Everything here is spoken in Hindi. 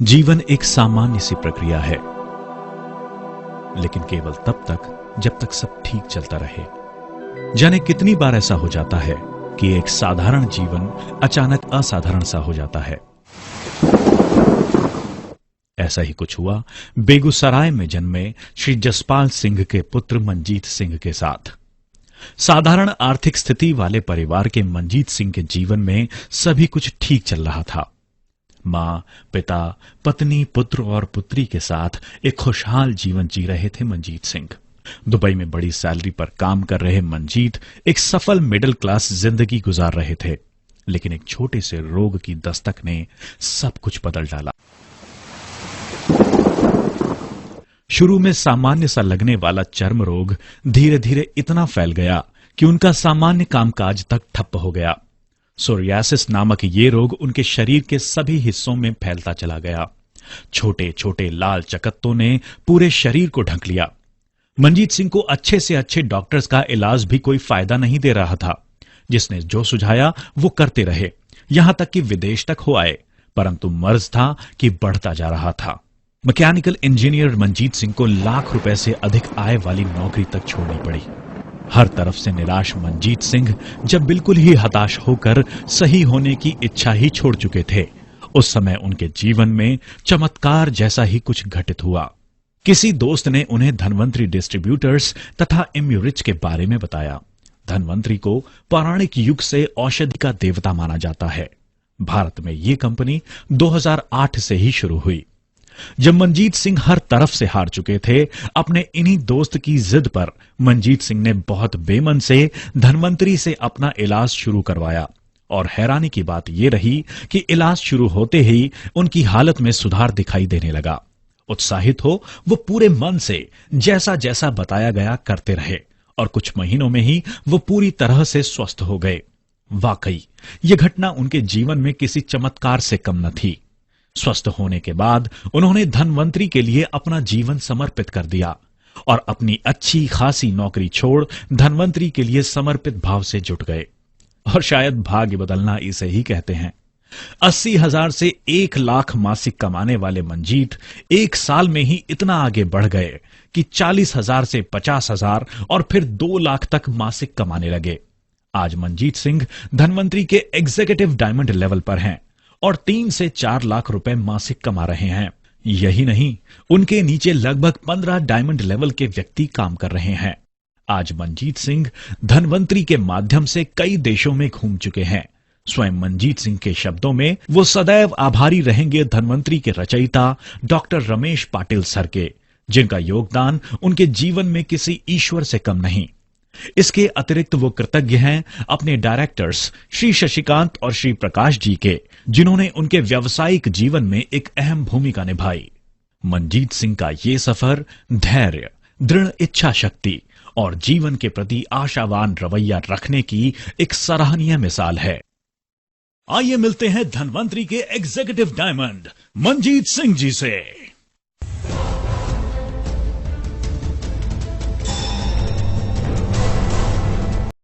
जीवन एक सामान्य सी प्रक्रिया है, लेकिन केवल तब तक जब तक सब ठीक चलता रहे। जाने कितनी बार ऐसा हो जाता है कि एक साधारण जीवन अचानक असाधारण सा हो जाता है। ऐसा ही कुछ हुआ बेगूसराय में जन्मे श्री जसपाल सिंह के पुत्र मंजीत सिंह के साथ। साधारण आर्थिक स्थिति वाले परिवार के मंजीत सिंह के जीवन में सभी कुछ ठीक चल रहा था। मां, पिता, पत्नी, पुत्र और पुत्री के साथ एक खुशहाल जीवन जी रहे थे मंजीत सिंह। दुबई में बड़ी सैलरी पर काम कर रहे मंजीत एक सफल मिडिल क्लास जिंदगी गुजार रहे थे, लेकिन एक छोटे से रोग की दस्तक ने सब कुछ बदल डाला। शुरू में सामान्य सा लगने वाला चर्म रोग धीरे धीरे इतना फैल गया कि उनका सामान्य कामकाज तक ठप्प हो गया। सोरियासिस नामक ये रोग उनके शरीर के सभी हिस्सों में फैलता चला गया। छोटे छोटे लाल चकत्तों ने पूरे शरीर को ढक लिया। मंजीत सिंह को अच्छे से अच्छे डॉक्टर्स का इलाज भी कोई फायदा नहीं दे रहा था। जिसने जो सुझाया वो करते रहे, यहां तक कि विदेश तक हो आए, परंतु मर्ज था कि बढ़ता जा रहा था। मैकेनिकल इंजीनियर मंजीत सिंह को लाख रुपए से अधिक आय वाली नौकरी तक छोड़नी पड़ी। हर तरफ से निराश मंजीत सिंह जब बिल्कुल ही हताश होकर सही होने की इच्छा ही छोड़ चुके थे, उस समय उनके जीवन में चमत्कार जैसा ही कुछ घटित हुआ। किसी दोस्त ने उन्हें धनवंतरी डिस्ट्रीब्यूटर्स तथा इम्यूरिच के बारे में बताया। धनवंतरी को पौराणिक युग से औषधि का देवता माना जाता है। भारत में ये कंपनी 2008 से ही शुरू हुई। जब मंजीत सिंह हर तरफ से हार चुके थे, अपने इन्हीं दोस्त की जिद पर मंजीत सिंह ने बहुत बेमन से धनवंतरी से अपना इलाज शुरू करवाया। और हैरानी की बात यह रही कि इलाज शुरू होते ही उनकी हालत में सुधार दिखाई देने लगा। उत्साहित हो वो पूरे मन से जैसा जैसा बताया गया करते रहे और कुछ महीनों में ही वो पूरी तरह से स्वस्थ हो गए। वाकई ये घटना उनके जीवन में किसी चमत्कार से कम न थी। स्वस्थ होने के बाद उन्होंने धनवंतरी के लिए अपना जीवन समर्पित कर दिया और अपनी अच्छी खासी नौकरी छोड़ धनवंतरी के लिए समर्पित भाव से जुट गए। और शायद भाग्य बदलना इसे ही कहते हैं। 80,000 से 1 लाख मासिक कमाने वाले मंजीत एक साल में ही इतना आगे बढ़ गए कि 40,000 से 50,000 और फिर 2 लाख तक मासिक कमाने लगे। आज मंजीत सिंह धनवंतरी के एग्जीक्यूटिव डायमंड लेवल पर हैं और 3 से 4 लाख रुपए मासिक कमा रहे हैं। यही नहीं, उनके नीचे लगभग 15 डायमंड लेवल के व्यक्ति काम कर रहे हैं। आज मंजीत सिंह धनवंतरी के माध्यम से कई देशों में घूम चुके हैं। स्वयं मंजीत सिंह के शब्दों में वो सदैव आभारी रहेंगे धनवंतरी के रचयिता डॉक्टर रमेश पाटिल सर के, जिनका योगदान उनके जीवन में किसी ईश्वर से कम नहीं। इसके अतिरिक्त वो कृतज्ञ हैं अपने डायरेक्टर्स श्री शशिकांत और श्री प्रकाश जी के, जिन्होंने उनके व्यावसायिक जीवन में एक अहम भूमिका निभाई। मंजीत सिंह का ये सफर धैर्य, दृढ़ इच्छा शक्ति और जीवन के प्रति आशावान रवैया रखने की एक सराहनीय मिसाल है। आइए मिलते हैं धनवंतरी के एग्जीक्यूटिव डायमंड मंजीत सिंह जी से।